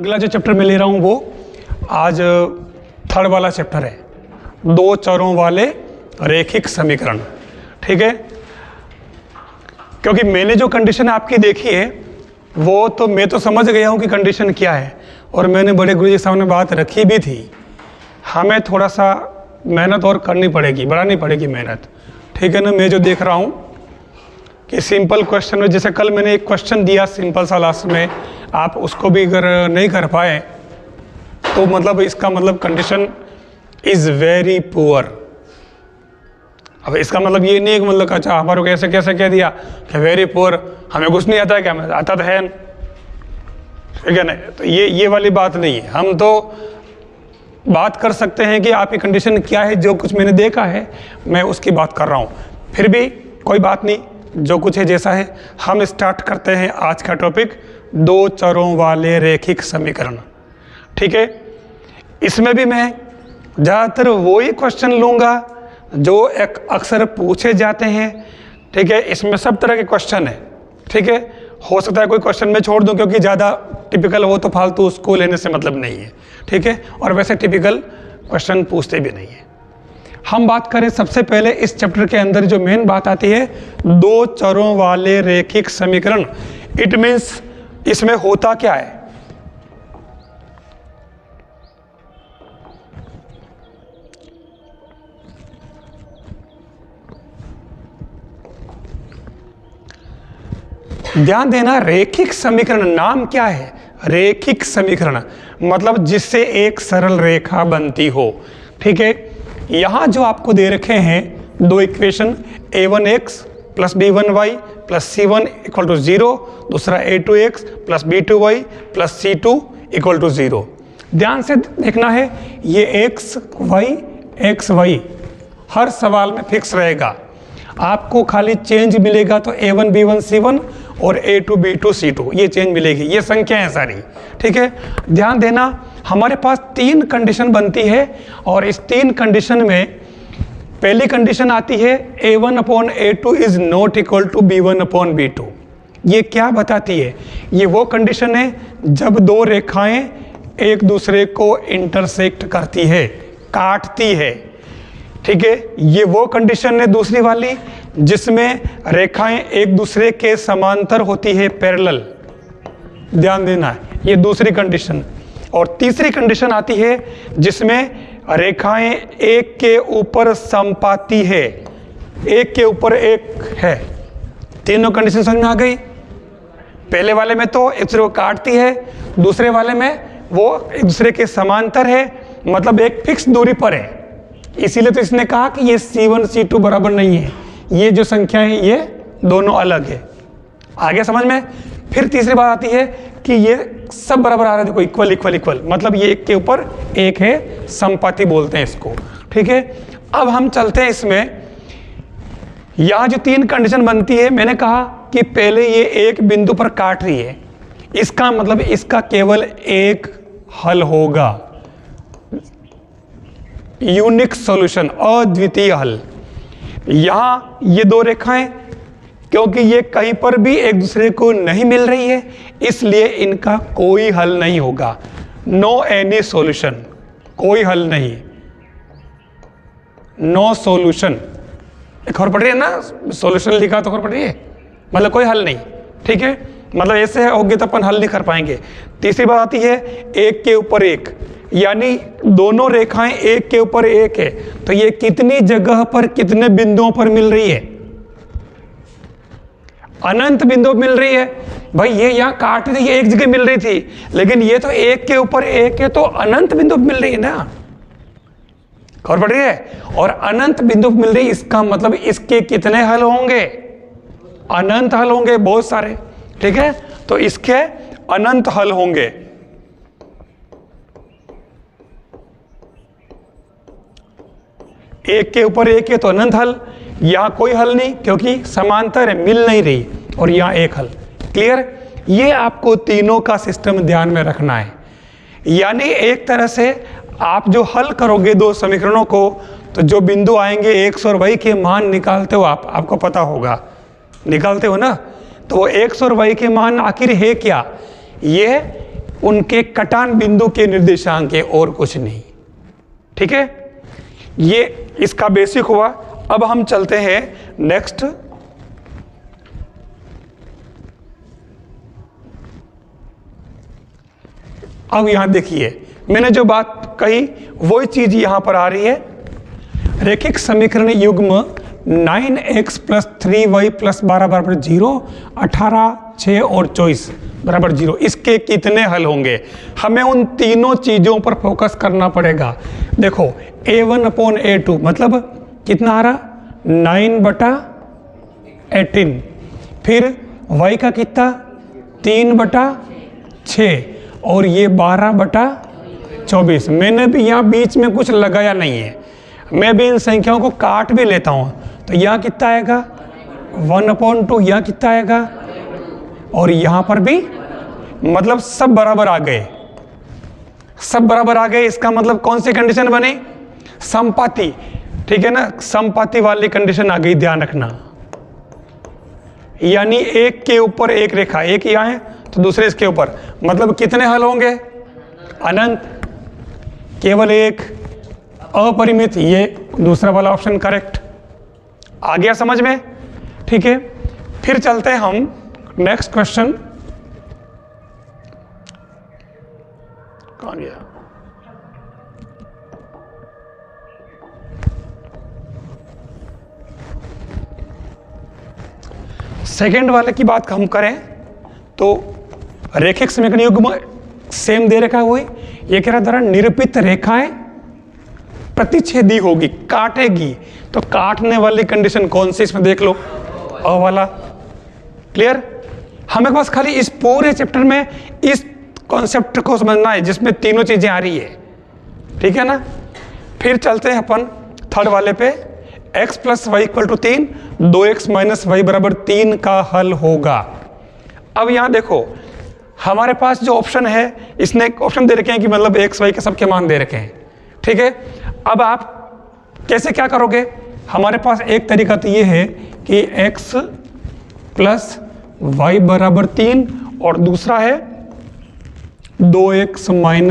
अगला जो चैप्टर मैं ले रहा हूँ वो आज थर्ड वाला चैप्टर है, दो चरों वाले रैखिक समीकरण। ठीक है, क्योंकि मैंने जो कंडीशन आपकी देखी है वो तो मैं तो समझ गया हूँ कि कंडीशन क्या है, और मैंने बड़े गुरु जी के सामने बात रखी भी थी। हमें थोड़ा सा मेहनत और करनी पड़ेगी, बढ़ानी पड़ेगी मेहनत। ठीक है ना। मैं जो देख रहा हूँ कि सिंपल क्वेश्चन में, जैसे कल मैंने एक क्वेश्चन दिया सिंपल सा लास्ट में, आप उसको भी अगर नहीं कर पाए तो मतलब इसका मतलब कंडीशन इज़ वेरी पुअर। अब इसका मतलब ये नहीं है कि मतलब अच्छा हमारे को ऐसे कैसे कह दिया कि वेरी पुअर, हमें कुछ नहीं आता है क्या, हमें आता तो है। ठीक है ना। तो ये वाली बात नहीं है। हम तो बात कर सकते हैं कि आपकी कंडीशन क्या है, जो कुछ मैंने देखा है मैं उसकी बात कर रहा हूँ। फिर भी कोई बात नहीं, जो कुछ है जैसा है। हम स्टार्ट करते हैं आज का टॉपिक, दो चरों वाले रैखिक समीकरण। ठीक है। इसमें भी मैं ज़्यादातर वही क्वेश्चन लूँगा जो एक अक्सर पूछे जाते हैं। ठीक है। इसमें सब तरह के क्वेश्चन है। ठीक है। हो सकता है कोई क्वेश्चन मैं छोड़ दूं क्योंकि ज़्यादा टिपिकल हो तो फालतू उसको लेने से मतलब नहीं है। ठीक है। और वैसे टिपिकल क्वेश्चन पूछते भी नहीं है। हम बात करें सबसे पहले इस चैप्टर के अंदर जो मेन बात आती है, दो चरों वाले रैखिक समीकरण। इट मीन्स इसमें होता क्या है। ध्यान देना, रैखिक समीकरण नाम क्या है, रैखिक समीकरण मतलब जिससे एक सरल रेखा बनती हो। ठीक है। यहां जो आपको दे रखे हैं दो equation, a1x plus b1y plus c1 equal to 0, दूसरा a2x plus b2y plus c2 equal to 0। ध्यान से देखना है, ये x y हर सवाल में फिक्स रहेगा। आपको खाली चेंज मिलेगा तो a1 b1 c1 और a2 b2 c2, ये चेंज मिलेगी। ये संख्या है सारी। ठीक है। ध्यान देना, हमारे पास तीन कंडीशन बनती है और इस तीन कंडीशन में पहली कंडीशन आती है a1 upon a2 is not equal to b1 upon b2। ये क्या बताती है, ये वो कंडीशन है जब दो रेखाएं एक दूसरे को इंटरसेक्ट करती है, काटती है। ठीक है। ये वो कंडीशन है दूसरी वाली जिसमें रेखाएं एक दूसरे के समांतर होती है, पैरेलल। ध्यान देना, ये दूसरी कंडीशन। और तीसरी कंडीशन आती है जिसमें रेखाएं एक के ऊपर समपाती है, एक के ऊपर एक है। तीनों कंडीशन समझ में आ गई। पहले वाले में तो एक दूसरे को काटती है, दूसरे वाले में वो एक दूसरे के समांतर है, मतलब एक फिक्स दूरी पर है। इसीलिए तो इसने कहा कि ये c1 c2 बराबर नहीं है, ये जो संख्या है ये दोनों अलग है। आगे समझ में। फिर तीसरी बात आती है कि ये सब बराबर आ रहा है, देखो इक्वल इक्वल इक्वल, मतलब ये एक के ऊपर एक है, समपाती बोलते हैं इसको। ठीक है। अब हम चलते हैं इसमें, यहाँ जो तीन कंडीशन बनती है, मैंने कहा कि पहले ये एक बिंदु पर काट रही है, इसका मतलब इसका केवल एक हल होगा, यूनिक सॉल्यूशन, अद्वितीय हल। यहाँ ये दो रेखाएं, क्योंकि ये कहीं पर भी एक दूसरे को नहीं मिल रही है, इसलिए इनका कोई हल नहीं होगा। नो एनी सॉल्यूशन, कोई हल नहीं, नो सॉल्यूशन। खबर पड़ रही है ना, सॉल्यूशन लिखा तो खबर पड़ रही है, मतलब कोई हल नहीं। ठीक है। मतलब ऐसे होगे तो अपन हल नहीं कर पाएंगे। तीसरी बात आती है एक के ऊपर एक, यानी दोनों रेखाएं एक के ऊपर एक है, तो ये कितनी जगह पर कितने बिंदुओं पर मिल रही है, अनंत बिंदु मिल रही है। भाई ये यहाँ काट रही है, एक जगह मिल रही थी, लेकिन ये तो एक के ऊपर एक है, तो अनंत बिंदु मिल रही है ना, खबर पड़ रही है। और अनंत बिंदु मिल रही है, इसका मतलब इसके कितने हल होंगे, अनंत हल होंगे, बहुत सारे। ठीक है। तो इसके अनंत हल होंगे। एक के ऊपर एक है तो अनंत हल, यहां कोई हल नहीं क्योंकि समांतर है, मिल नहीं रही, और यहां एक हल। क्लियर। ये आपको तीनों का सिस्टम ध्यान में रखना है। यानी एक तरह से आप जो हल करोगे दो समीकरणों को, तो जो बिंदु आएंगे x और y के मान निकालते हो आपको पता होगा, निकालते हो ना। तो वो x और y के मान आखिर है क्या, ये उनके कटान बिंदु के निर्देशांक है और कुछ नहीं। ठीक है, ये इसका बेसिक हुआ। अब हम चलते हैं नेक्स्ट। अब यहां देखिए, मैंने जो बात कही वही चीज यहां पर आ रही है। रैखिक समीकरण युग्म 9x + 3y + 12 बराबर 0, 18, 6 और 24 बराबर 0, इसके कितने हल होंगे? हमें उन तीनों चीज़ों पर फोकस करना पड़ेगा। देखो A1/A2 मतलब कितना आ रहा, 9/18, फिर y का कितना 3/6 और ये 12/24। मैंने भी यहाँ बीच में कुछ लगाया नहीं है, मैं भी इन संख्याओं को काट भी लेता हूँ। तो यहाँ कितना आएगा 1/2, यहाँ कितना आएगा, और यहाँ पर भी मतलब सब बराबर आ गए, सब बराबर आ गए। इसका मतलब कौन सी कंडीशन बनी, समपाती। ठीक है ना, समपाती वाली कंडीशन आ गई, ध्यान रखना। यानी एक के ऊपर एक रेखा, एक यहाँ है तो दूसरे इसके ऊपर, मतलब कितने हल होंगे, अनंत। केवल एक अपरिमित, ये दूसरा वाला ऑप्शन करेक्ट। आ गया समझ में? ठीक है, फिर चलते हैं हम नेक्स्ट क्वेश्चन। कौन गया? सेकेंड वाले की बात हम करें तो रैखिक समीकरण युग्म सेम दे रखा है वही। ये कह रहा द्वारा निरूपित रेखाएं प्रतिच्छेदी होगी, काटेगी। तो काटने वाली कंडीशन कौन सी, इसमें देख लो, अ वाला। क्लियर? हमें बस खाली इस पूरे चैप्टर में इस कॉन्सेप्ट को समझना है जिसमें तीनों चीजें आ रही है। ठीक है ना? फिर चलते हैं अपन थर्ड वाले पे। x + y = 3, 2x - y = 3 का हल होगा। अब यहां देखो हमारे पास जो ऑप्शन है, इसने एक ऑप्शन दे रखे हैं कि मतलब x y के सबके मान दे रखे हैं। ठीक है, अब आप कैसे क्या करोगे? हमारे पास एक तरीका तो ये है कि x + y = 3 और दूसरा है 2x - y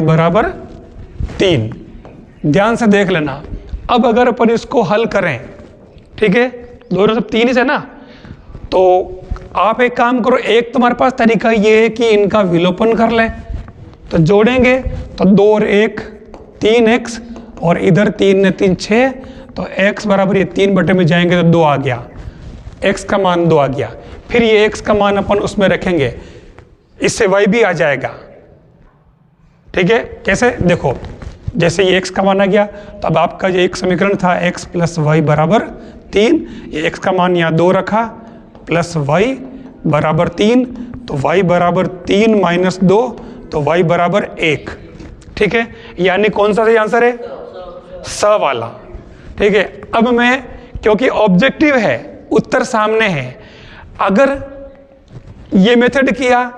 = 3। ध्यान से देख लेना। अब अगर अपन इसको हल करें, ठीक है, दोनों सब 3 ही है ना, तो आप एक काम करो, एक तुम्हारे पास तरीका ये है कि इनका विलोपन कर लें। तो जोड़ेंगे तो 2 और 1 3x, और इधर 3 ने 3 6, तो x बराबर ये 3 बटे में जाएंगे तो 2 आ गया, x का मान 2 आ गया। फिर ये x का मान अपन उसमें रखेंगे, इससे y भी आ जाएगा। ठीक है, कैसे देखो, जैसे ये x का मान आ गया तो अब आपका जो एक समीकरण था x + y = 3, ये x का मान यहाँ 2 रखा प्लस y = 3, तो y = 3 - 2, तो y = 1। ठीक है, यानी कौन सा सही आंसर है, स वाला। ठीक है, अब मैं, क्योंकि ऑब्जेक्टिव है, उत्तर सामने है, अगर ये मेथड किया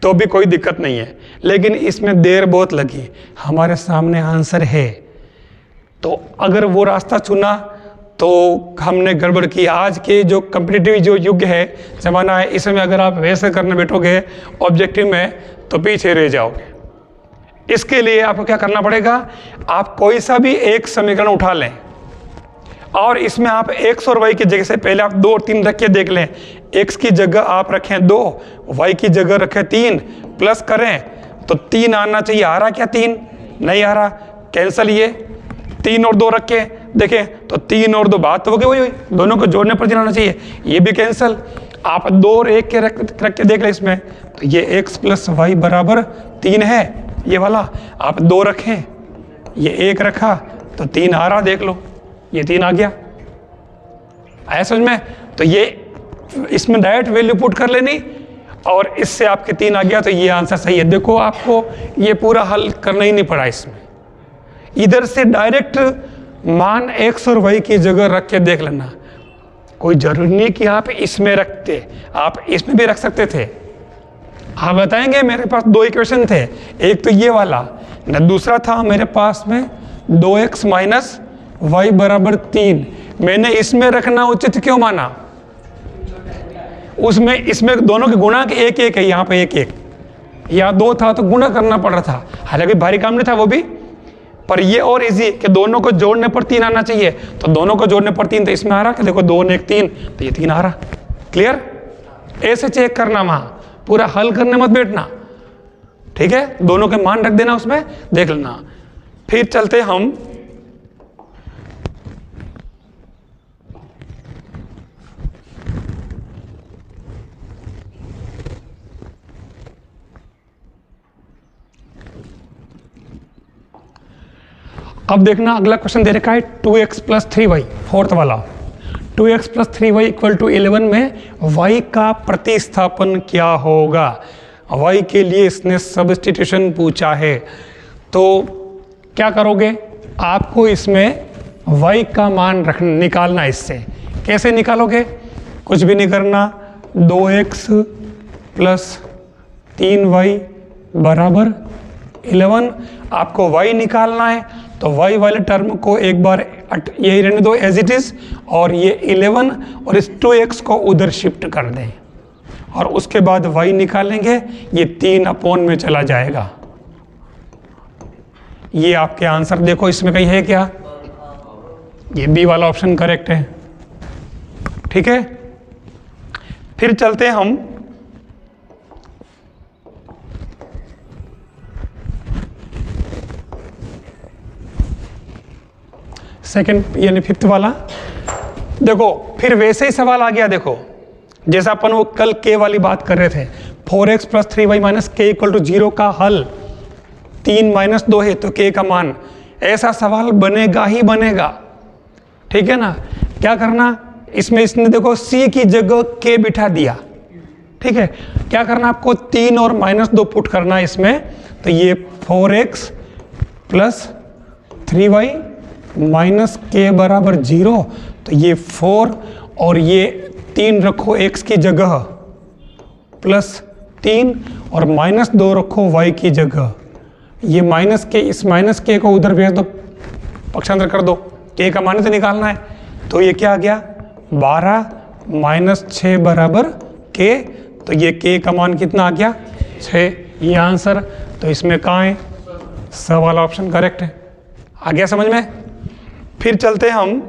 तो भी कोई दिक्कत नहीं है, लेकिन इसमें देर बहुत लगी, हमारे सामने आंसर है, तो अगर वो रास्ता चुना तो हमने गड़बड़ की। आज के जो कॉम्पिटिटिव जो युग है, ज़माना है, इसमें अगर आप वैसे करने बैठोगे ऑब्जेक्टिव में तो पीछे रह जाओगे। इसके लिए आपको क्या करना पड़ेगा, आप कोई सा भी एक समीकरण उठा लें और इसमें आप x और y की जगह से पहले आप 2 और 3 रख के देख लें। x की जगह आप रखें 2, y की जगह रखें 3, प्लस करें तो 3 आना चाहिए। आ रहा क्या 3? नहीं आ रहा, कैंसल। ये 3 और 2 रख के देखें तो 3 और 2 बात तो हो गई, वही दोनों को जोड़ने पर जाना चाहिए, ये भी कैंसल। आप 2 और 1 के रख के देख लें इसमें, तो ये x + y = 3 है, ये वाला आप 2 रखें, ये 1 रखा तो 3 आ रहा, देख लो ये 3 आ गया। आया समझ में? तो ये इसमें डायरेक्ट वैल्यू पुट कर लेनी और इससे आपके 3 आ गया, तो ये आंसर सही है। देखो आपको ये पूरा हल करना ही नहीं पड़ा, इसमें इधर से डायरेक्ट मान x और y की जगह रख के देख लेना। कोई जरूरी नहीं कि आप इसमें रखते, आप इसमें भी रख सकते थे। आप बताएंगे मेरे पास 2 इक्वेशन थे, एक तो ये वाला न, दूसरा था मेरे पास में 2x - y = 3। मैंने इसमें रखना उचित क्यों माना? उसमें इसमें दोनों के गुणा के 1 1 है, यहाँ पे 1 1, या 2 था तो गुणा करना पड़ रहा था, हालांकि भारी काम नहीं था वो भी, पर ये और इजी कि दोनों को जोड़ने पर 3 आना चाहिए, तो दोनों को जोड़ने पर 3 तो इसमें आ रहा कि देखो 2 और 1 3, तो ये 3 आ रहा। क्लियर? ऐसे चेक करना, वहाँ पूरा हल करने मत बैठना, ठीक है, दोनों के मान रख देना उसमें, देख लेना। फिर चलते हम अब देखना अगला क्वेश्चन दे रखा है 2x प्लस 3y, फोर्थ वाला। 2x plus 3y equal to 11 में y का प्रतिस्थापन क्या होगा। y के लिए इसने सब्स्टिट्यूशन पूछा है, तो क्या करोगे, आपको इसमें y का मान निकालना। इससे कैसे निकालोगे, कुछ भी नहीं करना, 2x प्लस 3y बराबर 11, आपको y निकालना है, तो y वाले टर्म को एक बार यही रहने दो एज इट इज, और ये 11 और इस 2x को उधर शिफ्ट कर दें, और उसके बाद y निकालेंगे, ये 3 अपॉन में चला जाएगा। ये आपके आंसर देखो, इसमें कहीं है क्या, ये बी वाला ऑप्शन करेक्ट है, ठीक है। फिर चलते हैं हम सेकंड यानी 5th वाला। देखो फिर वैसे ही सवाल आ गया, देखो जैसा अपन वो कल के वाली बात कर रहे थे, 4x प्लस 3y माइनस के इक्वल टू 0 का हल 3 माइनस 2 है तो के का मान, ऐसा सवाल बनेगा ही बनेगा, ठीक है ना। क्या करना, इसमें इसने देखो c की जगह k बिठा दिया, ठीक है। क्या करना, आपको 3 और माइनस 2 पुट करना है इसमें, तो ये 4x प्लस 3y माइनस के बराबर 0, तो ये 4 और ये 3 रखो x की जगह प्लस 3 और माइनस 2 रखो y की जगह, ये माइनस के इस माइनस के को उधर भेज दो, पक्षांतर कर दो, के का मान तो निकालना है, तो ये क्या आ गया 12 माइनस 6 बराबर के, तो ये के का मान कितना आ गया 6, ये आंसर। तो इसमें कहाँ है, स वाला ऑप्शन करेक्ट है। आ गया समझ में। फिर चलते हम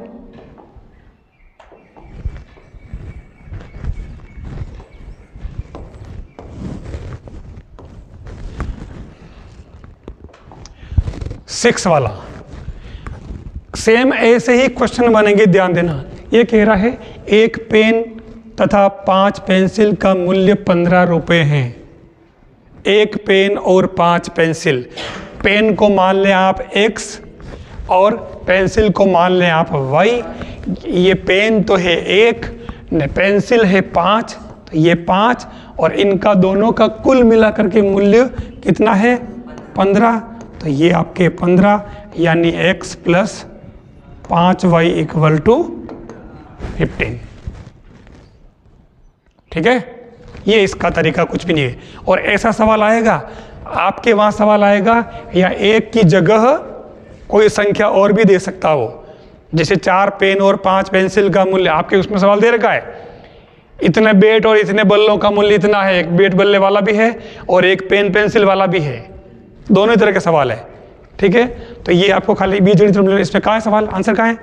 सिक्स वाला, सेम ऐसे ही क्वेश्चन बनेंगे, ध्यान देना। ये कह रहा है एक पेन तथा 5 पेंसिल का मूल्य 15 रुपए हैं। एक पेन और 5 पेंसिल, पेन को मान लें आप x और पेंसिल को मान लें आप y। ये पेन तो है 1, पेंसिल है 5, तो ये 5 और इनका दोनों का कुल मिलाकर के मूल्य कितना है 15, तो ये आपके 15 यानी x plus 5y equal to 15, ठीक है। ये इसका तरीका कुछ भी नहीं है। और ऐसा सवाल आएगा आपके वहाँ, सवाल आएगा या एक की जगह कोई संख्या और भी दे सकता हो, जैसे 4 पेन और 5 पेंसिल का मूल्य, आपके उसमें सवाल दे रखा है इतने बेट और इतने बल्लों का मूल्य इतना है, एक बेट बल्ले वाला भी है और एक पेन पेंसिल वाला भी है, दोनों तरह के सवाल है, ठीक है। तो ये आपको खाली बीजगणित इसमें कहाँ है सवाल, आंसर कहाँ है,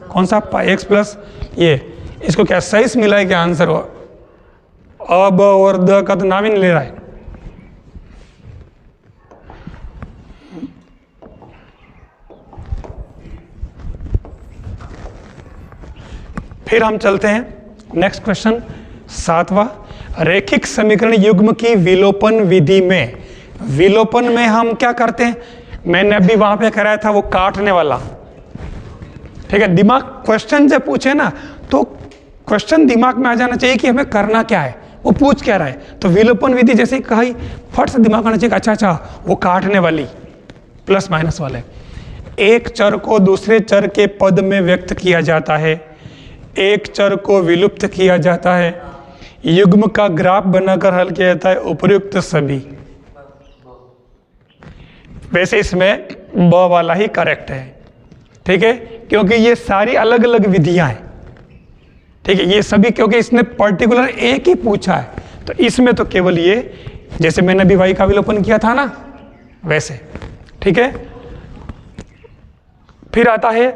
कौन सा x प्लस ये, इसको क्या सही से मिला है क्या आंसर, अब और द का तो नाम ही नहीं ले रहा है। फिर हम चलते हैं नेक्स्ट क्वेश्चन 7वां, रैखिक समीकरण युग्म की विलोपन विधि में। विलोपन में हम क्या करते हैं, मैंने अभी वहां पे कराया था वो काटने वाला, ठीक है। दिमाग क्वेश्चन जब पूछे ना तो क्वेश्चन दिमाग में आ जाना चाहिए कि हमें करना क्या है, वो पूछ क्या रहा है। तो विलोपन विधि जैसे ही कही फट से दिमाग आना चाहिए, अच्छा वो काटने वाली प्लस माइनस वाले। एक चर को दूसरे चर के पद में व्यक्त किया जाता है, एक चर को विलुप्त किया जाता है, युग्म का ग्राफ बनाकर हल किया जाता है, उपर्युक्त सभी। वैसे इसमें ब वाला ही करेक्ट है, ठीक है, क्योंकि ये सारी अलग अलग विधियां हैं, ठीक है। ये सभी क्योंकि इसने पर्टिकुलर एक ही पूछा है, तो इसमें तो केवल ये जैसे मैंने अभी y का विलोपन किया था ना वैसे, ठीक है। फिर आता है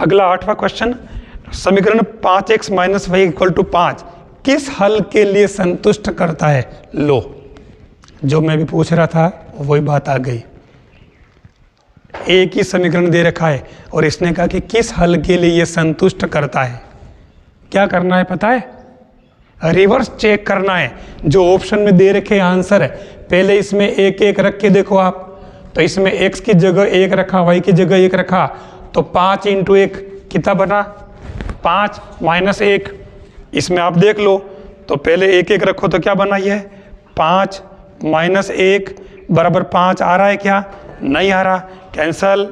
अगला 8वां क्वेश्चन, समीकरण 5x minus Y equal to 5 किस हल के लिए संतुष्ट करता है। लो, जो मैं भी पूछ रहा था वही बात आ गई। एक ही समीकरण दे रखा है और इसने कहा कि किस हल के लिए ये संतुष्ट करता है। क्या करना है पता है? रिवर्स चेक करना है। जो ऑप्शन में दे रखे आंसर है, पहले इसमें एक एक रख के देखो आप, तो इसमें x की जगह 1 रखा, y की जगह 1 रखा, तो 5 इंटू 1 कितना बना? 5 माइनस 1। इसमें आप देख लो, तो पहले एक एक रखो तो क्या बना ये? 5 माइनस 1 बराबर 5 आ रहा है क्या? नहीं आ रहा, कैंसल।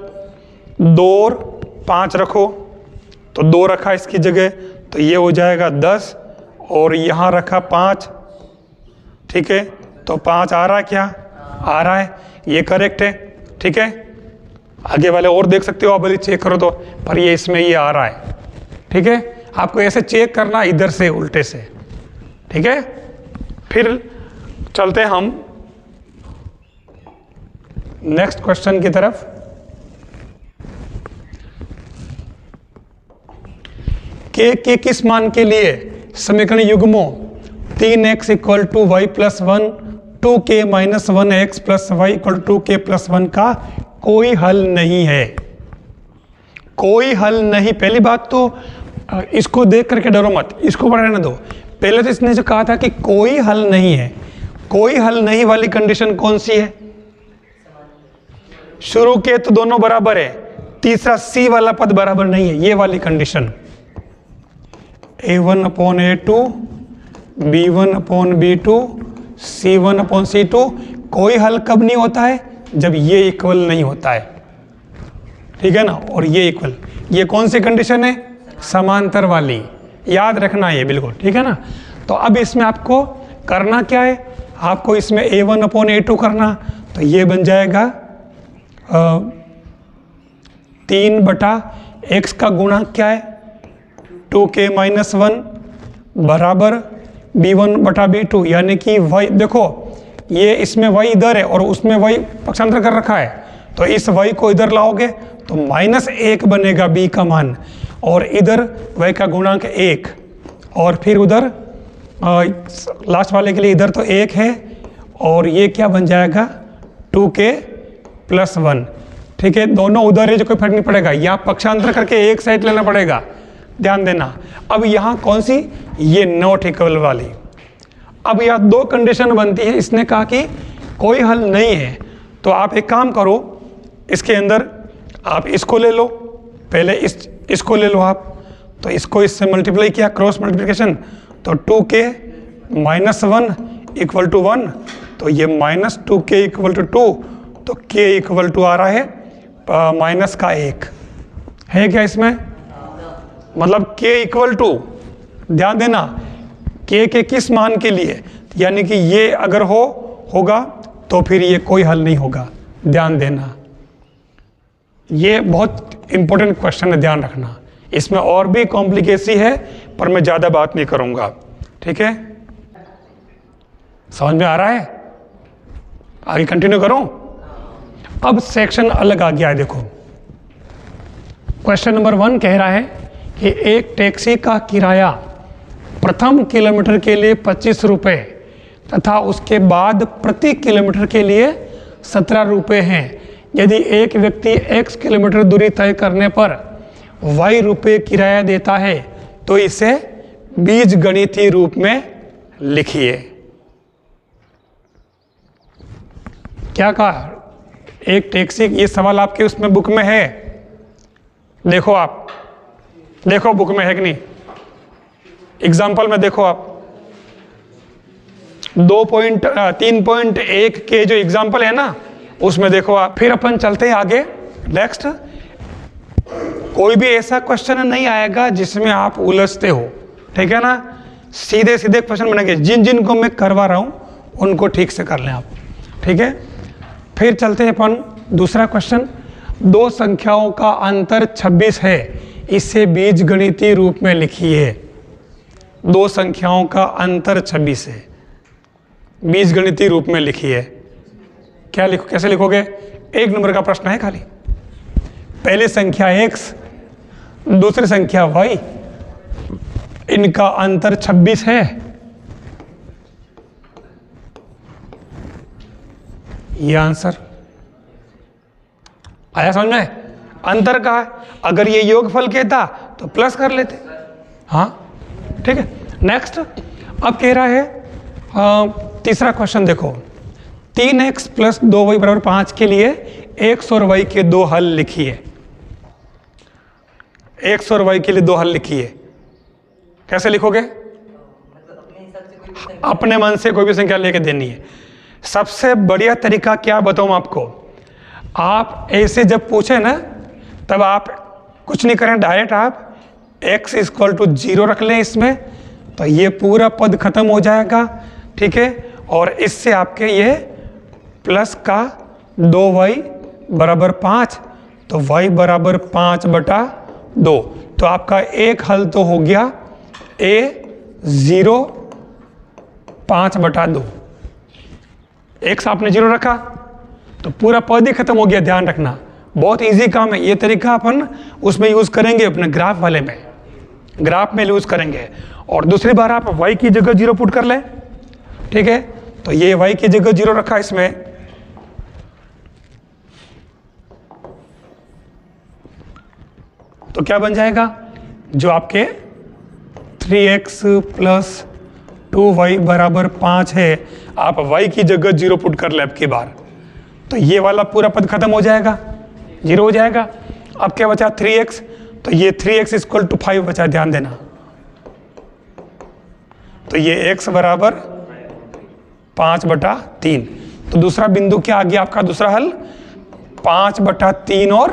2 और 5 रखो, तो 2 रखा इसकी जगह, तो ये हो जाएगा 10 और यहाँ रखा 5, ठीक है। तो 5 आ रहा है क्या? आ रहा है, ये करेक्ट है, ठीक है। आगे वाले और देख सकते हो आप, भले चेक करो तो, पर ये इसमें ये आ रहा है, ठीक है। आपको ऐसे चेक करना इधर से उल्टे से, ठीक है। फिर चलते हैं हम नेक्स्ट क्वेश्चन की तरफ। के किस मान के लिए समीकरण युग्मों 3x equal to y plus 1, 2k minus 1x plus y equal to k plus 1 का कोई हल नहीं है। कोई हल नहीं। पहली बात तो इसको देख करके डरो मत, इसको बढ़ाने दो। पहले तो इसने जो कहा था कि कोई हल नहीं है, कोई हल नहीं वाली कंडीशन कौन सी है? शुरू के तो दोनों बराबर है, तीसरा c वाला पद बराबर नहीं है, ये वाली condition. a1 upon a2, b1 upon b2, c1 upon c2। कोई हल कब नहीं होता है? जब ये इक्वल नहीं होता है, ठीक है ना। और ये इक्वल, ये कौन सी कंडीशन है? समांतर वाली, याद रखना है ये बिल्कुल, ठीक है ना। तो अब इसमें आपको करना क्या है? आपको इसमें a1 अपॉन a2 करना, तो ये बन जाएगा 3/x का गुणा क्या है? 2k माइनस 1 बराबर b1/b2, यानी कि y, देखो ये इसमें y इधर है और उसमें y पक्षांतर कर रखा है, तो इस y को इधर लाओगे तो -1 बनेगा b का मान, और इधर y का गुणांक 1, और फिर उधर लास्ट वाले के लिए इधर तो 1 है, और ये क्या बन जाएगा? 2k प्लस 1, ठीक है। दोनों उधर है, जो कोई फर्क नहीं पड़ेगा, यहाँ पक्षांतर करके एक साइड लेना पड़ेगा, ध्यान देना। अब यहाँ कौन सी? ये नॉट इक्वल वाली। अब यहाँ 2 कंडीशन बनती है। इसने कहा कि कोई हल नहीं है, तो आप एक काम करो, इसके अंदर आप इसको ले लो, पहले इसको ले लो आप, तो इसको इससे मल्टीप्लाई किया, क्रॉस मल्टीप्लिकेशन, तो 2k माइनस 1 इक्वल टू 1, तो ये माइनस 2k इक्वल टू 2, तो k इक्वल टू आ रहा है माइनस का 1 है क्या इसमें? मतलब k इक्वल टू, ध्यान देना, k के किस मान के लिए? यानी कि ये अगर होगा तो फिर ये कोई हल नहीं होगा, ध्यान देना। ये बहुत इंपॉर्टेंट क्वेश्चन है, ध्यान रखना। इसमें और भी कॉम्प्लिकेसी है, पर मैं ज़्यादा बात नहीं करूँगा, ठीक है। समझ में आ रहा है? आगे कंटिन्यू करूँ? अब सेक्शन अलग आ गया है, देखो। क्वेश्चन नंबर 1 कह रहा है कि एक टैक्सी का किराया प्रथम किलोमीटर के लिए 25 रुपये तथा उसके बाद प्रति किलोमीटर के लिए 17 रुपये हैं। यदि एक व्यक्ति x किलोमीटर दूरी तय करने पर y रुपये किराया देता है तो इसे बीजगणितीय रूप में लिखिए। क्या कहा? एक टैक्सी, ये सवाल आपके उसमें बुक में है, देखो आप, देखो बुक में है कि नहीं, एग्जाम्पल में देखो आप, 3.1 के जो एग्जाम्पल है ना उसमें देखो आप। फिर अपन चलते हैं आगे, नेक्स्ट। कोई भी ऐसा क्वेश्चन नहीं आएगा जिसमें आप उलझते हो, ठीक है ना। सीधे सीधे क्वेश्चन बनेंगे, जिन जिनको मैं करवा रहा हूँ उनको ठीक से कर लें आप, ठीक है। फिर चलते हैं अपन दूसरा क्वेश्चन। 2 संख्याओं का अंतर 26 है, इसे बीजगणितीय रूप में लिखिए। 2 संख्याओं का अंतर 26 है, बीजगणितीय रूप में लिखिए। क्या लिखो, कैसे लिखोगे? एक नंबर का प्रश्न है खाली। पहली संख्या x, दूसरी संख्या y, इनका अंतर 26 है। ये आंसर आया समझ में? अंतर का है, अगर ये योगफल कहता तो प्लस कर लेते। हाँ ठीक है। नेक्स्ट अब कह रहा है तीसरा क्वेश्चन देखो, 3x + 2y = 5 के लिए x और y के दो हल लिखिए। x और y के लिए दो हल लिखिए। कैसे लिखोगे? अपने मन से कोई भी संख्या लेके देनी है। सबसे बढ़िया तरीका क्या बताऊं आपको, आप ऐसे जब पूछे ना तब आप कुछ नहीं करें, डायरेक्ट आप x = 0 रख लें इसमें, तो ये पूरा पद खत्म हो जाएगा। ठीक है, और इससे आपके ये प्लस का 2y = 5, तो y = 5/2। तो आपका एक हल तो हो गया a0 5/2। x आपने 0 रखा तो पूरा पद ही खत्म हो गया। ध्यान रखना, बहुत इजी काम है। ये तरीका अपन उसमें यूज़ करेंगे, अपने ग्राफ वाले में, ग्राफ में यूज़ करेंगे। और दूसरी बार आप y की जगह 0 पुट कर लें। ठीक है, तो ये y की जगह 0 रखा इसमें, तो क्या बन जाएगा? जो आपके 3x + 2y = 5 है, आप y की जगह 0 पुट कर ले अब की बार, तो ये वाला पूरा पद खत्म हो जाएगा, 0 हो जाएगा। अब क्या बचा? 3x, तो ये 3x = 5 बचा। ध्यान देना, तो ये x = 5/3। तो दूसरा बिंदु क्या आ गया आपका? दूसरा हल 5/3 और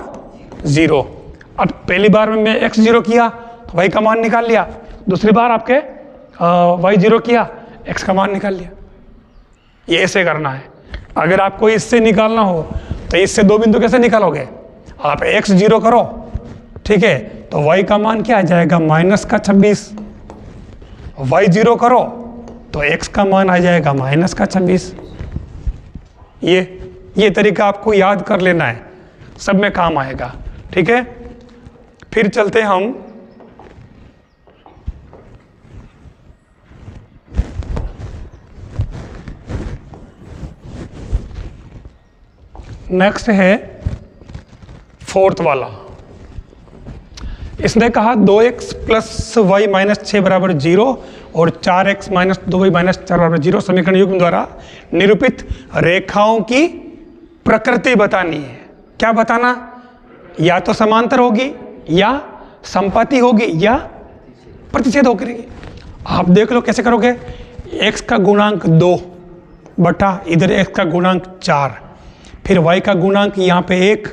0। अब पहली बार में मैं x 0 किया तो y का मान निकाल लिया, दूसरी बार आपके y 0 किया, x का मान निकाल लिया। ये ऐसे करना है। अगर आपको इससे निकालना हो तो इससे दो बिंदु कैसे निकालोगे? आप x 0 करो, ठीक है, तो y का मान क्या आ जाएगा? -26। y 0 करो तो x का मान आ जाएगा -26। ये तरीका आपको याद कर लेना है, सब में काम आएगा। ठीक है, फिर चलते हम नेक्स्ट है फोर्थ वाला। इसने कहा 2x + y - 6 = 0 और 4x - 2y - 4 = 0 समीकरण युग्म द्वारा निरूपित रेखाओं की प्रकृति बतानी है। क्या बताना? या तो समांतर होगी, या संपाती होगी, या प्रतिच्छेद होगी। आप देख लो कैसे करोगे। x का गुणांक 2 बटा इधर x का गुणांक 4, फिर y का गुणांक यहाँ पे 1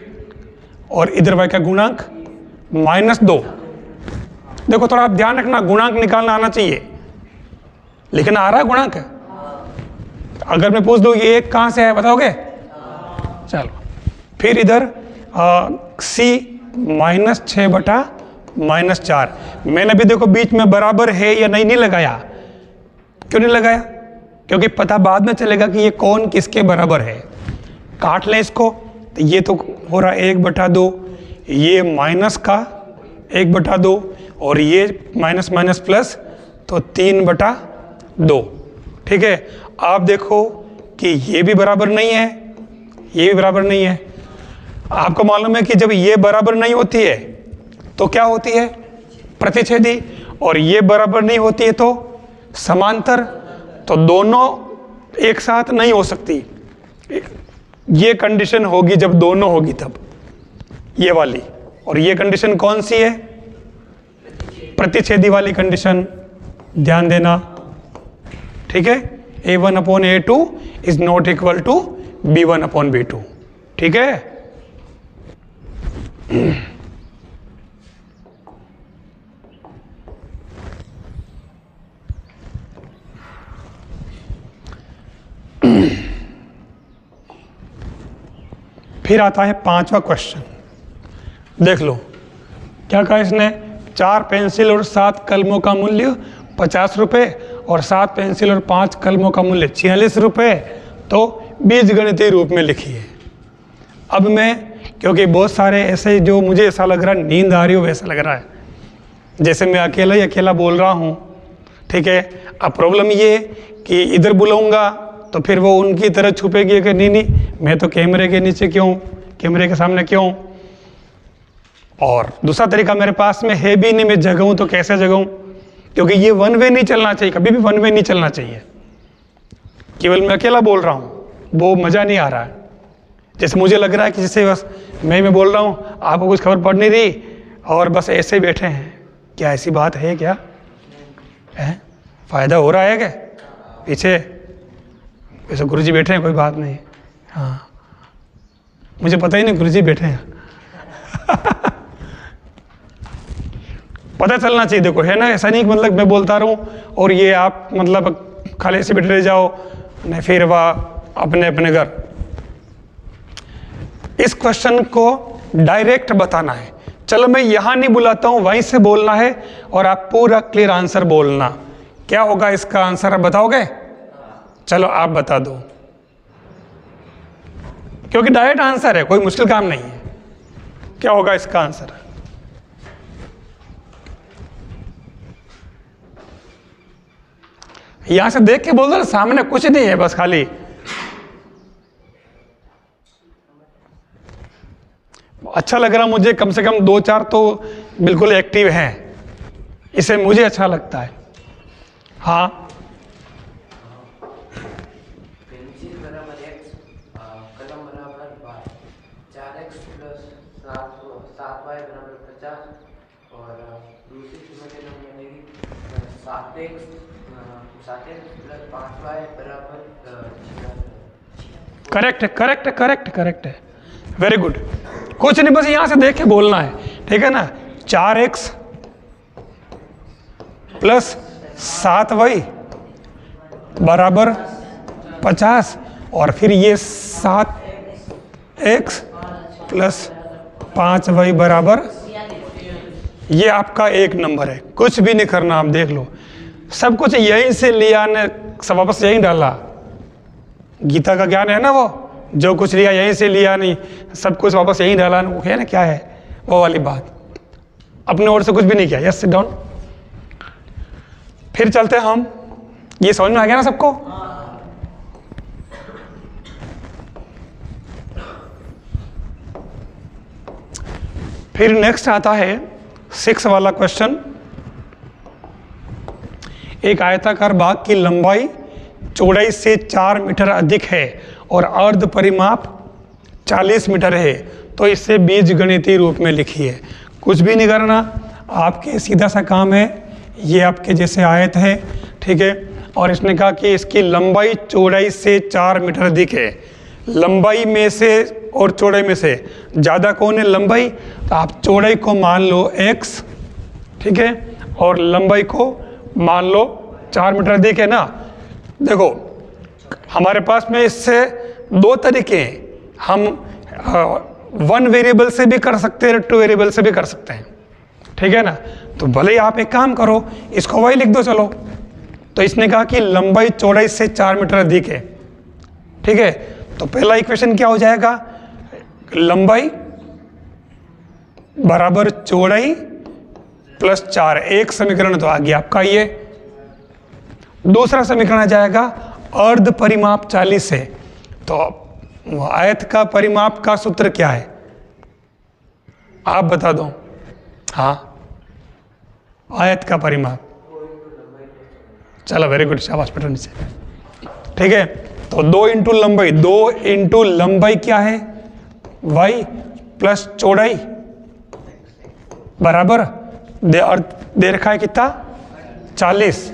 और इधर y का गुणांक -2। देखो थोड़ा आप ध्यान रखना, गुणांक निकालना आना चाहिए। लिखना आ रहा है गुणांक? अगर मैं पूछ दूँ ये 1 कहाँ से है, बताओगे? चलो, फिर इधर c -6 बटा -4। मैंने भी देखो बीच में बराबर है या नहीं लगाया। क्यों नहीं लगाया? क्योंकि पता बाद में चलेगा कि ये कौन किसके बराबर है। काट लें इसको, तो ये तो हो रहा है 1/2, ये माइनस का 1/2 और ये माइनस माइनस प्लस, तो 3/2। ठीक है, आप देखो कि ये भी बराबर नहीं है, ये भी बराबर नहीं है। आपको मालूम है कि जब ये बराबर नहीं होती है तो क्या होती है? प्रतिच्छेदी। और ये बराबर नहीं होती है तो समांतर। तो दोनों एक साथ नहीं हो सकती। ये कंडीशन होगी जब दोनों होगी तब, ये वाली। और ये कंडीशन कौन सी है? प्रतिच्छेदी वाली कंडीशन, ध्यान देना। ठीक है, a1/a2 is not equal to b1/b2। ठीक है, फिर आता है 5वां क्वेश्चन। देख लो क्या कहा इसने, 4 पेंसिल और 7 कलमों का मूल्य 50 रुपये और 7 पेंसिल और 5 कलमों का मूल्य 46 रुपये, तो बीजगणितीय रूप में लिखिए। अब मैं, क्योंकि बहुत सारे ऐसे जो मुझे ऐसा लग रहा है नींद आ रही हो वैसा लग रहा है, जैसे मैं अकेला ही अकेला बोल रहा हूँ, ठीक है। अब प्रॉब्लम ये कि इधर बुलाऊंगा तो फिर वो उनकी तरह छुपेगी कि नहीं मैं तो कैमरे के नीचे क्यों, कैमरे के सामने क्यों। और दूसरा तरीका मेरे पास में है भी नहीं, मैं जगाऊँ तो कैसे जगाऊँ, क्योंकि ये वन वे नहीं चलना चाहिए, कभी भी वन वे नहीं चलना चाहिए। केवल मैं अकेला बोल रहा हूँ, वो मज़ा नहीं आ रहा है। जैसे मुझे लग रहा है कि जैसे बस मैं बोल रहा हूँ, आपको कुछ खबर पड़ नहीं रही और बस ऐसे ही बैठे हैं। क्या ऐसी बात है क्या? है फ़ायदा हो रहा है क्या? पीछे वैसे गुरुजी बैठे हैं, कोई बात नहीं। हाँ, मुझे पता ही नहीं गुरुजी बैठे हैं। पता चलना चाहिए, देखो है ना, ऐसा नहीं मतलब मैं बोलता रहूँ और ये आप मतलब खाली ऐसे बैठे रह जाओ, नहीं फिर वाह अपने अपने घर। इस क्वेश्चन को डायरेक्ट बताना है। चलो मैं यहाँ नहीं बुलाता हूँ, वहीं से बोलना है और आप पूरा क्लियर आंसर बोलना। क्या होगा इसका आंसर, आप बताओगे? चलो आप बता दो, क्योंकि डायरेक्ट आंसर है, कोई मुश्किल काम नहीं है। क्या होगा इसका आंसर? यहां से देख के बोल दो, सामने कुछ नहीं है, बस खाली अच्छा लग रहा मुझे, कम से कम 2-4 तो बिल्कुल एक्टिव हैं, इसे मुझे अच्छा लगता है। हाँ, पेंसिल बराबर x, कलम बराबर y, 4x प्लस 7y बराबर 50 और दूसरी समीकरण मिलेगी 7x प्लस 5y बराबर 6। करेक्ट है, करेक्ट है, करेक्ट है, करेक्ट है, वेरी गुड। कुछ नहीं, बस यहां से देख के बोलना है, ठीक है ना। 4x प्लस 7y बराबर 50 और फिर ये 7x प्लस 5y बराबर, ये आपका 1 नंबर है। कुछ भी नहीं करना, आप देख लो, सब कुछ यहीं से लिया ने, सब वापस यहीं डाला। गीता का ज्ञान है ना, वो जो कुछ लिया यहीं से लिया, नहीं सब कुछ वापस यहीं डाला, वो है ना, क्या है वो वाली बात, अपने ओर से कुछ भी नहीं किया। Yes, sit down. फिर चलते हैं हम, ये समझ में आ गया ना सबको? फिर नेक्स्ट आता है 6 वाला क्वेश्चन। एक आयताकार बाग की लंबाई चौड़ाई से 4 मीटर अधिक है और अर्ध परिमाप 40 मीटर है, तो इससे बीजगणितीय रूप में लिखिए। कुछ भी नहीं करना, आपके सीधा सा काम है, ये आपके जैसे आयत है, ठीक है, और इसने कहा कि इसकी लंबाई चौड़ाई से 4 मीटर अधिक है। लंबाई में से और चौड़ाई में से ज़्यादा कौन है? लंबाई। तो आप चौड़ाई को मान लो x, ठीक है, और लंबाई को मान लो 4 मीटर अधिक है ना। देखो हमारे पास में इससे 2 तरीके हैं, हम 1 वेरिएबल से भी कर सकते हैं, 2 वेरिएबल से भी कर सकते हैं, ठीक है ना। तो भले ही आप एक काम करो, इसको वही लिख दो, चलो। तो इसने कहा कि लंबाई चौड़ाई से 4 मीटर अधिक है, ठीक है। तो पहला इक्वेशन क्या हो जाएगा? लंबाई बराबर चौड़ाई प्लस 4, एक समीकरण तो आ गया आपका ये। दूसरा समीकरण आ जाएगा अर्ध परिमाप 40 है, तो आयत का परिमाप का सूत्र क्या है, आप बता दो। हाँ, आयत का परिमाप, चलो वेरी गुड, शाबाश, बेटा नीचे, ठीक है। तो 2 इंटू लंबाई, 2 इंटू लंबाई क्या है? y प्लस चौड़ाई बराबर दे रखा है कितना? 40।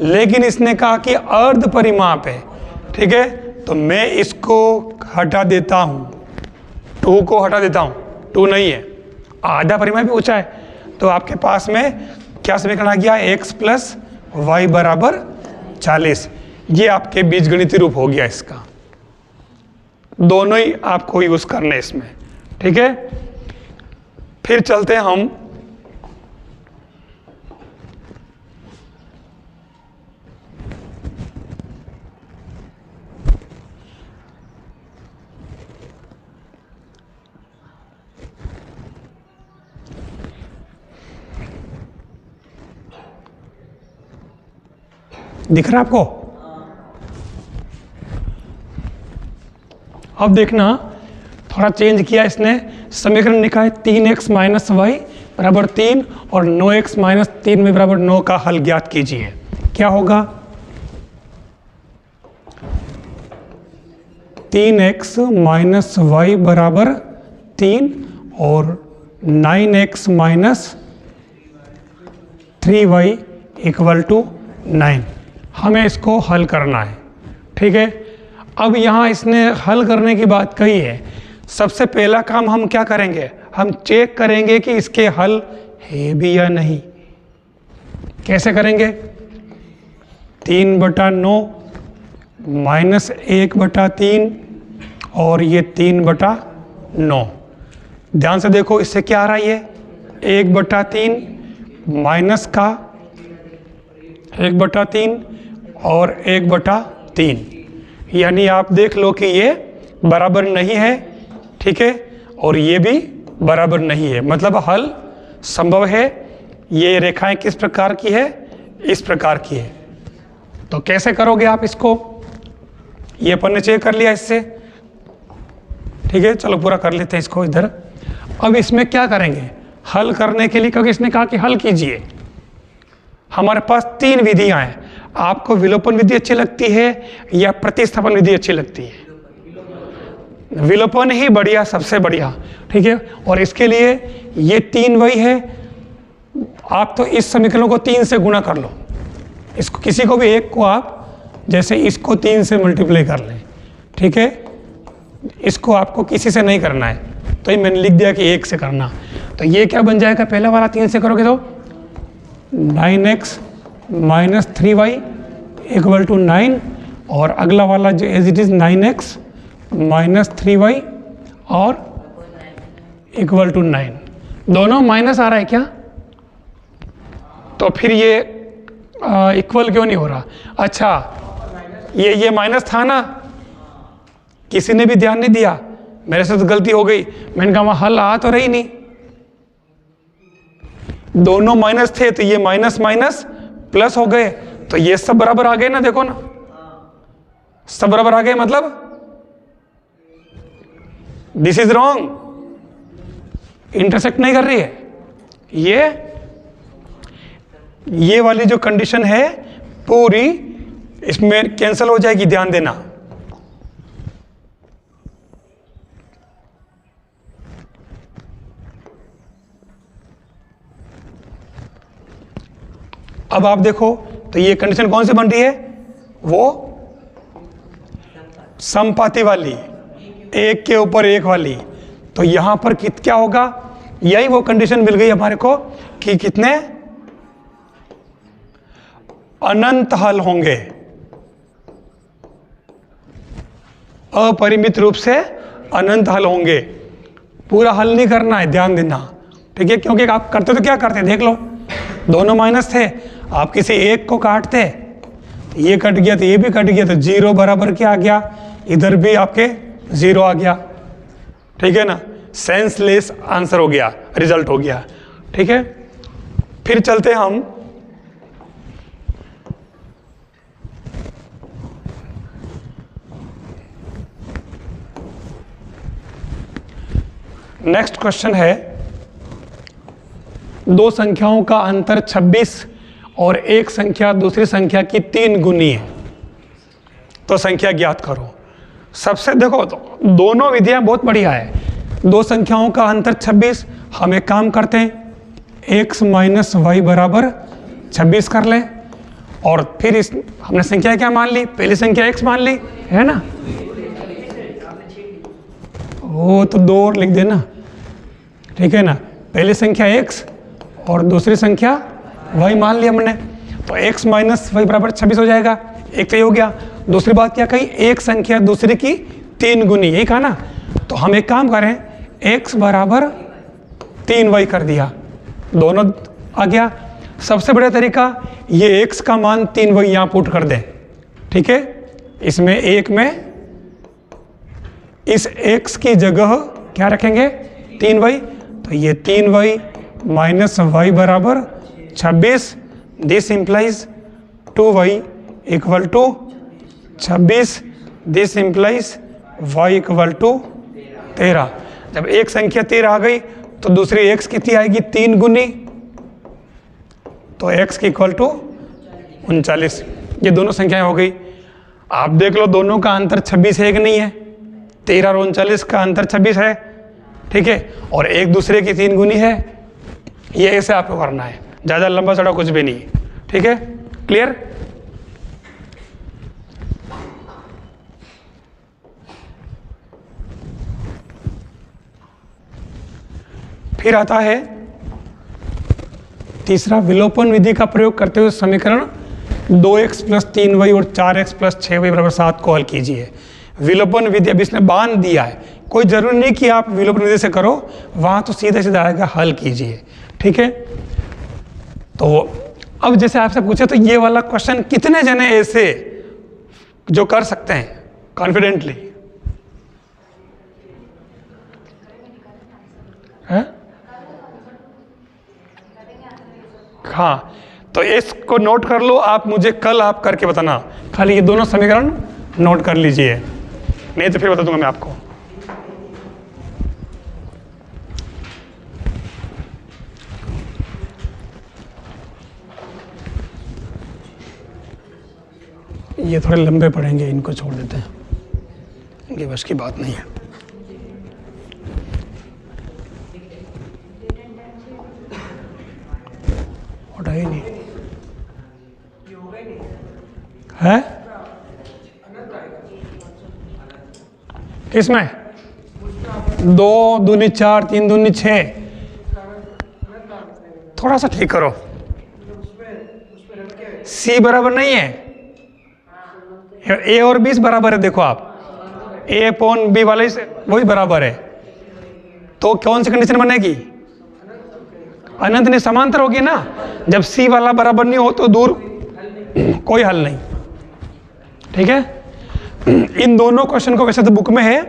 लेकिन इसने कहा कि अर्ध परिमाप है, ठीक है, तो मैं इसको हटा देता हूँ, 2 को हटा देता हूँ, 2 नहीं है, आधा परिमाप भी ऊंचा है। तो आपके पास में क्या समीकरण आ गया? x प्लस वाई बराबर 40। ये आपके बीजगणितीय रूप हो गया इसका। दोनों ही आपको यूज करने इसमें, ठीक है। फिर चलते हैं हम दिख रहा है आपको? अब देखना, थोड़ा चेंज किया इसने, समीकरण लिखा है 3x माइनस वाई बराबर 3 और 9x माइनस 3 में बराबर 9 का हल ज्ञात कीजिए। क्या होगा? 3x माइनस वाई बराबर 3 और 9x minus 3y equal to 9। हमें इसको हल करना है, ठीक है। अब यहाँ इसने हल करने की बात कही है। सबसे पहला काम हम क्या करेंगे? हम चेक करेंगे कि इसके हल है भी या नहीं। कैसे करेंगे? 3/9 माइनस 1/3 और ये 3/9। ध्यान से देखो, इससे क्या आ रहा है? ये 1/3 माइनस का 1/3 और 1/3, यानी आप देख लो कि ये बराबर नहीं है, ठीक है, और ये भी बराबर नहीं है, मतलब हल संभव है। ये रेखाएं किस प्रकार की है? इस प्रकार की है। तो कैसे करोगे आप इसको? ये अपन ने चेक कर लिया इससे, ठीक है। चलो पूरा कर लेते हैं इसको इधर। अब इसमें क्या करेंगे हल करने के लिए? क्योंकि इसने कहा कि हल कीजिए। हमारे पास 3 विधियां हैं। आपको विलोपन विधि अच्छी लगती है या प्रतिस्थापन विधि अच्छी लगती है? विलोपन ही बढ़िया, सबसे बढ़िया, ठीक है। और इसके लिए ये 3 वही है। आप तो इस समीकरण को 3 से गुणा कर लो। इसको किसी को भी एक को आप जैसे इसको 3 से मल्टीप्लाई कर लें, ठीक है। इसको आपको किसी से नहीं करना है, तो ये मैंने लिख दिया कि 1 से करना। तो ये क्या बन जाएगा? पहला वाला 3 से करोगे तो 9x minus 3y equal to 9, और अगला वाला जो as it is 9x minus 3y और इक्वल टू 9। दोनों माइनस आ रहा है क्या? तो फिर ये इक्वल क्यों नहीं हो रहा? अच्छा, ये माइनस था ना, किसी ने भी ध्यान नहीं दिया, मेरे से तो गलती हो गई। मैंने कहा वहाँ हल आ तो रही नहीं, दोनों माइनस थे, तो ये माइनस माइनस प्लस हो गए, तो ये सब बराबर आ गए ना। देखो ना, सब बराबर आ गए, मतलब दिस इज रॉन्ग, इंटरसेक्ट नहीं कर रही है। ये वाली जो कंडीशन है पूरी इसमें कैंसिल हो जाएगी, ध्यान देना। अब आप देखो तो ये कंडीशन कौन सी बन रही है? वो समपाती वाली, एक के ऊपर एक वाली। तो यहां पर क्या होगा? यही वो कंडीशन मिल गई हमारे को कि कितने अनंत हल होंगे, अपरिमित रूप से अनंत हल होंगे। पूरा हल नहीं करना है, ध्यान देना, ठीक है। क्योंकि आप करते तो क्या करते, देख लो, दोनों माइनस थे, आप किसी एक को काटते, ये कट गया तो ये भी कट गया, तो 0 बराबर क्या आ गया? इधर भी आपके 0 आ गया, ठीक है ना। सेंसलेस आंसर हो गया, रिजल्ट हो गया, ठीक है। फिर चलते हम नेक्स्ट क्वेश्चन है, दो संख्याओं का अंतर 26 और एक संख्या दूसरी संख्या की 3 गुनी है, तो संख्या ज्ञात करो। सबसे देखो, तो दोनों विधियां बहुत बढ़िया है। दो संख्याओं का अंतर 26, हम एक काम करते हैं, x माइनस वाई बराबर 26 कर लें, और फिर इस हमने संख्या क्या मान ली? पहली संख्या x मान ली है ना, वो तो 2 और लिख देना, ठीक है ना। पहली संख्या x और दूसरी संख्या y मान लिया हमने, तो x माइनस वाई बराबर 26 हो जाएगा। एक तो ये हो गया। दूसरी बात क्या कही? एक संख्या दूसरी की 3 गुनी, यही कहा ना। तो हम एक काम करें, x बराबर 3y कर दिया, दोनों आ गया। सबसे बड़ा तरीका, ये x का मान 3y यहाँ पुट कर दें, ठीक है। इसमें एक में इस x की जगह क्या रखेंगे? 3y, तो ये 3y माइनस वाई बराबर 26, this implies 2y equal to 26, this implies y equal to 13। जब एक संख्या 13 आ गई तो दूसरी x कितनी आएगी, 3 गुनी, तो x की इक्वल टू 39। ये दोनों संख्याएं हो गई। आप देख लो दोनों का अंतर 26 है कि नहीं है, 13 और 39 का अंतर 26 है, ठीक है, और एक दूसरे की 3 गुनी है। ये ऐसे आपको करना है, ज़्यादा लंबा चौड़ा कुछ भी नहीं, ठीक है, क्लियर। फिर आता है तीसरा, विलोपन विधि का प्रयोग करते हुए समीकरण 2x + 3y और 4x + 6y = 7 को हल कीजिए। विलोपन विधि, अब इसने बांध दिया है, कोई जरूरी नहीं कि आप विलोपन विधि से करो, वहां तो सीधे सीधा आएगा, हल कीजिए, ठीक है। तो अब जैसे आपसे पूछे तो ये वाला क्वेश्चन कितने जने ऐसे जो कर सकते हैं कॉन्फिडेंटली, है? हाँ, तो इसको नोट कर लो, आप मुझे कल आप करके बताना, खाली ये दोनों समीकरण नोट कर लीजिए, नहीं तो फिर बता दूंगा मैं आपको। ये थोड़े लंबे पड़ेंगे, इनको छोड़ देते हैं, इनकी बस की बात नहीं है। उठा ही नहीं है किसमें, 2 दूनी 4, 3 दूनी 6, थोड़ा सा ठीक करो, सी बराबर नहीं है, ए और बी बराबर है, देखो आप ए अपॉन बी वाले से वही बराबर है, तो कौन सी कंडीशन बनेगी, अनंत नहीं, समांतर होगी ना। जब सी वाला बराबर नहीं हो तो दूर कोई हल नहीं, ठीक है। इन दोनों क्वेश्चन को वैसे तो बुक में है,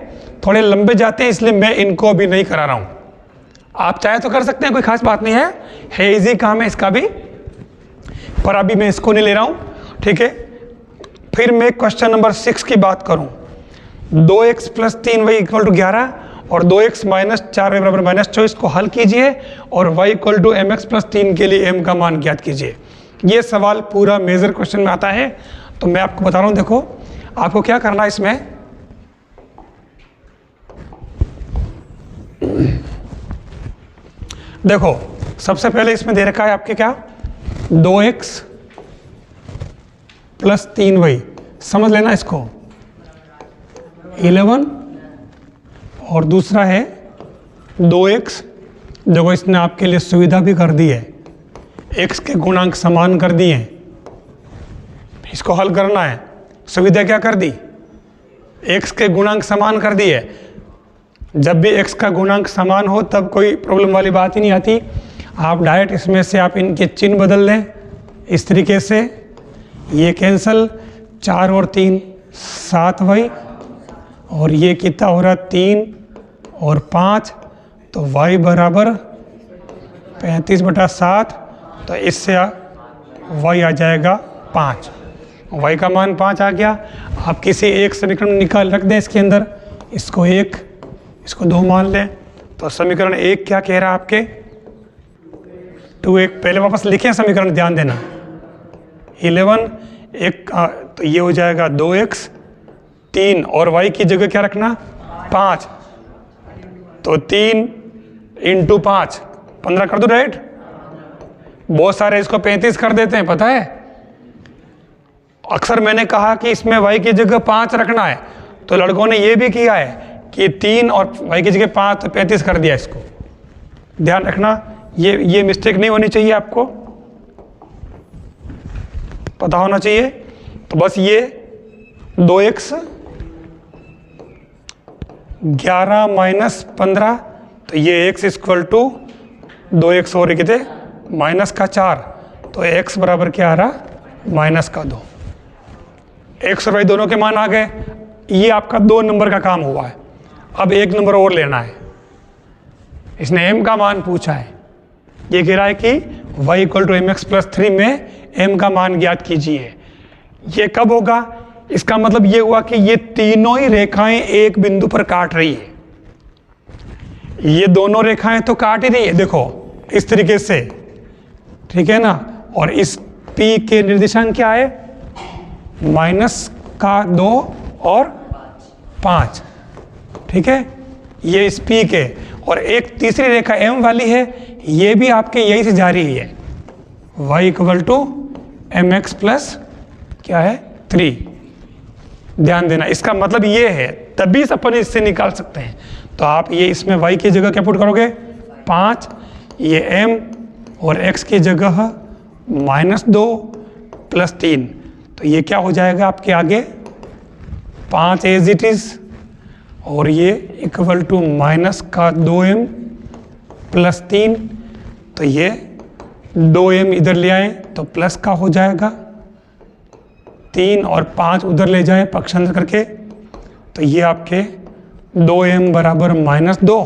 थोड़े लंबे जाते हैं, इसलिए मैं इनको अभी नहीं करा रहा हूं। आप चाहे तो कर सकते हैं, कोई खास बात नहीं है इजी काम है इसका भी, पर अभी मैं इसको नहीं ले रहा हूं, ठीक है। फिर मैं क्वेश्चन नंबर 6 की बात करूं, 2x + 3y = 11 और 2x - 4y = -24 को हल कीजिए और y = mx + 3 के लिए m का मान ज्ञात कीजिए। ये सवाल पूरा मेजर क्वेश्चन में आता है, तो मैं आपको बता रहा हूं, देखो आपको क्या करना है इसमें, देखो सबसे पहले इसमें दे रखा है आपके क्या, 2x + 3y, समझ लेना इसको, 11, और दूसरा है 2x, देखो इसने आपके लिए सुविधा भी कर दी है, x के गुणांक समान कर दिए हैं, इसको हल करना है, सुविधा क्या कर दी, x के गुणांक समान कर दिए। जब भी x का गुणांक समान हो तब कोई प्रॉब्लम वाली बात ही नहीं आती, आप डायरेक्ट इसमें से आप इनके चिन्ह बदल लें इस तरीके से, ये कैंसल, 4 और 3 7y, और ये कितना हो रहा, 3 और 5, तो y बराबर 35/7, तो इससे y आ जाएगा 5, y का मान 5 आ गया। आप किसी एक समीकरण निकाल रख दें इसके अंदर, इसको 1, इसको 2 मान लें, तो समीकरण 1 क्या कह रहा है आपके, 2x, पहले वापस लिखें समीकरण, ध्यान देना, 11 1, तो ये हो जाएगा 2x, 3 और y की जगह क्या रखना, 5, तो 3 × 5 15 कर दो, राइट। बहुत सारे इसको 35 कर देते हैं, पता है, अक्सर मैंने कहा कि इसमें y की जगह 5 रखना है, तो लड़कों ने ये भी किया है कि 3 और y की जगह 5, तो 35 कर दिया। इसको ध्यान रखना, ये मिस्टेक नहीं होनी चाहिए, आपको पता होना चाहिए। तो बस ये 2x 11 - 15, तो ये x = 2x और कितने, -4, तो x बराबर क्या आ रहा, -2। x और y दोनों के मान आ गए, ये आपका 2 नंबर का काम हुआ है। अब 1 नंबर और लेना है, इसने m का मान पूछा है, ये कह रहा है कि y = mx + 3 में m का मान ज्ञात कीजिए। ये कब होगा? इसका मतलब ये हुआ कि ये तीनों ही रेखाएं एक बिंदु पर काट रही है। ये दोनों रेखाएं तो काट ही रही है, देखो इस तरीके से, ठीक है ना। और इस P के निर्देशांक क्या है? -2 और 5, ठीक है, ये इस P के। और एक तीसरी रेखा M वाली है, ये भी आपके यही से जा रही है, y = mx प्लस क्या है 3। ध्यान देना, इसका मतलब ये है, तभी अपन इससे निकाल सकते हैं। तो आप ये इसमें y की जगह क्या पुट करोगे? 5, ये m और x की जगह -2 + 3, तो ये क्या हो जाएगा आपके आगे? 5 एज इट इज, और ये इक्वल टू -2m + 3, तो ये 2m इधर ले आए तो प्लस का हो जाएगा, 3 और 5 उधर ले जाएं पक्षांतर करके, तो ये आपके 2m बराबर -2,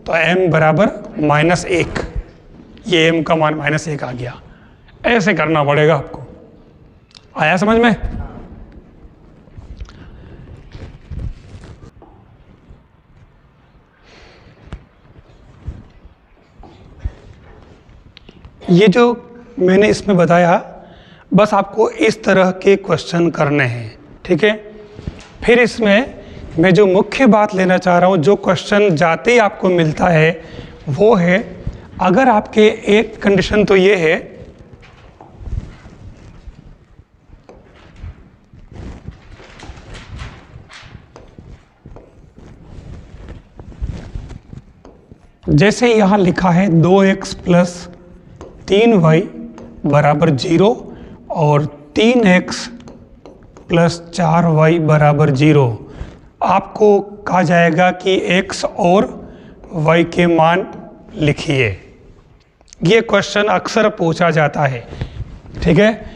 तो m बराबर -1, ये m का मान -1 आ गया। ऐसे करना पड़ेगा आपको। आया समझ में? ये जो मैंने इसमें बताया, बस आपको इस तरह के क्वेश्चन करने हैं, ठीक है। फिर इसमें मैं जो मुख्य बात लेना चाह रहा हूँ, जो क्वेश्चन जाते ही आपको मिलता है वो है, अगर आपके एक कंडीशन तो ये है जैसे यहाँ लिखा है 2x + 3y = 0 और 3x + 4y = 0, आपको कहा जाएगा कि x और y के मान लिखिए। ये क्वेश्चन अक्सर पूछा जाता है, ठीक है।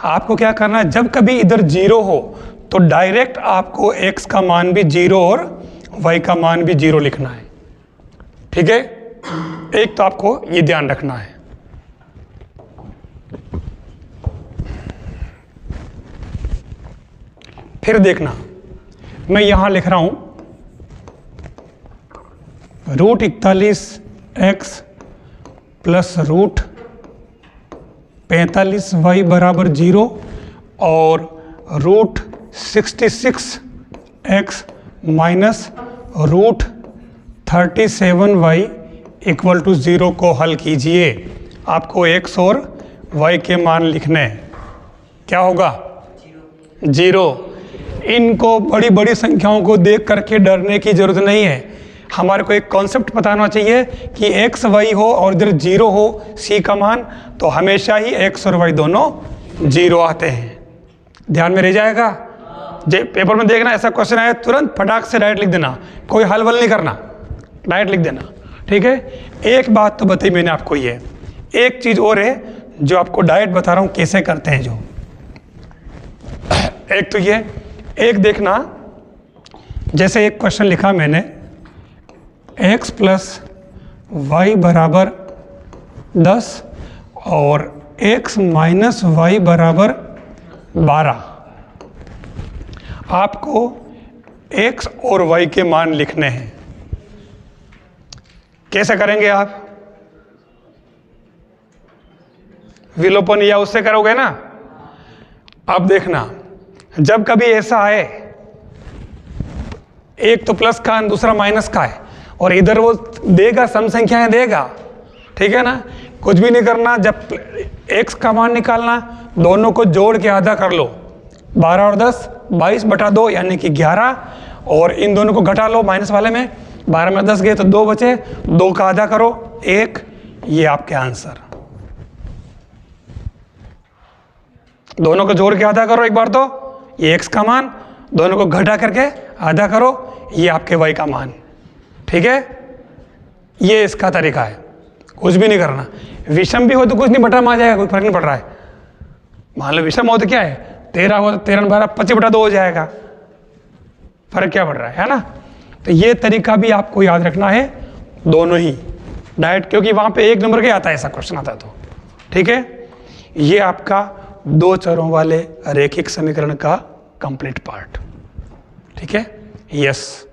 आपको क्या करना है, जब कभी इधर 0 हो तो डायरेक्ट आपको x का मान भी 0 और y का मान भी 0 लिखना है, ठीक है। एक तो आपको ये ध्यान रखना है। फिर देखना, मैं यहां लिख रहा हूं √41x + √45y = 0 और √66x - √37y = 0 को हल कीजिए। आपको x और y के मान लिखने हैं। क्या होगा? 0। इनको बड़ी बड़ी संख्याओं को देख करके डरने की जरूरत नहीं है। हमारे को एक कॉन्सेप्ट पता होना चाहिए कि x y हो और इधर 0 हो c का मान, तो हमेशा ही x और y दोनों 0 आते हैं। ध्यान में रह जाएगा। पेपर में देखना, ऐसा क्वेश्चन आए तुरंत फटाक से डायरेक्ट लिख देना, कोई हल वल नहीं करना, डायरेक्ट लिख देना, ठीक है। एक बात तो बताई मैंने आपको, ये एक चीज़ और है जो आपको डायरेक्ट बता रहा हूँ कैसे करते हैं। जो एक तो ये, एक देखना, जैसे एक क्वेश्चन लिखा मैंने, x + y = 10 और x - y = 12। आपको x और y के मान लिखने हैं। कैसे करेंगे आप? विलोपन या उससे करोगे ना। अब देखना, जब कभी ऐसा आए, एक तो प्लस का दूसरा माइनस का है और इधर वो देगा, सम संख्याएं देगा, ठीक है ना। कुछ भी नहीं करना, जब x का मान निकालना, दोनों को जोड़ के आधा कर लो। 12 और 10 22/2 यानी कि 11, और इन दोनों को घटा लो माइनस वाले में, 12 में 10 गए तो 2 बचे, 2 का आधा करो 1, ये आपके आंसर। दोनों को जोड़ के आधा करो एक बार, तो ये x का मान, दोनों को घटा करके आधा करो, ये आपके y का मान, ठीक है। ये इसका तरीका है, कुछ भी नहीं करना। विषम भी हो तो कुछ नहीं, बटा में आ जाएगा, कोई फर्क नहीं पड़ रहा है। मान लो विषम हो तो क्या है, 13 हो तो 13 में 12 25/2 हो जाएगा, फर्क क्या पड़ रहा है ना। तो ये तरीका भी आपको याद रखना है, दोनों ही डायरेक्ट, क्योंकि वहां पे 1 नंबर के आता है, ऐसा क्वेश्चन आता है तो, ठीक है। ये आपका दो चरों वाले रैखिक समीकरण का कंप्लीट पार्ट। ठीक है, यस।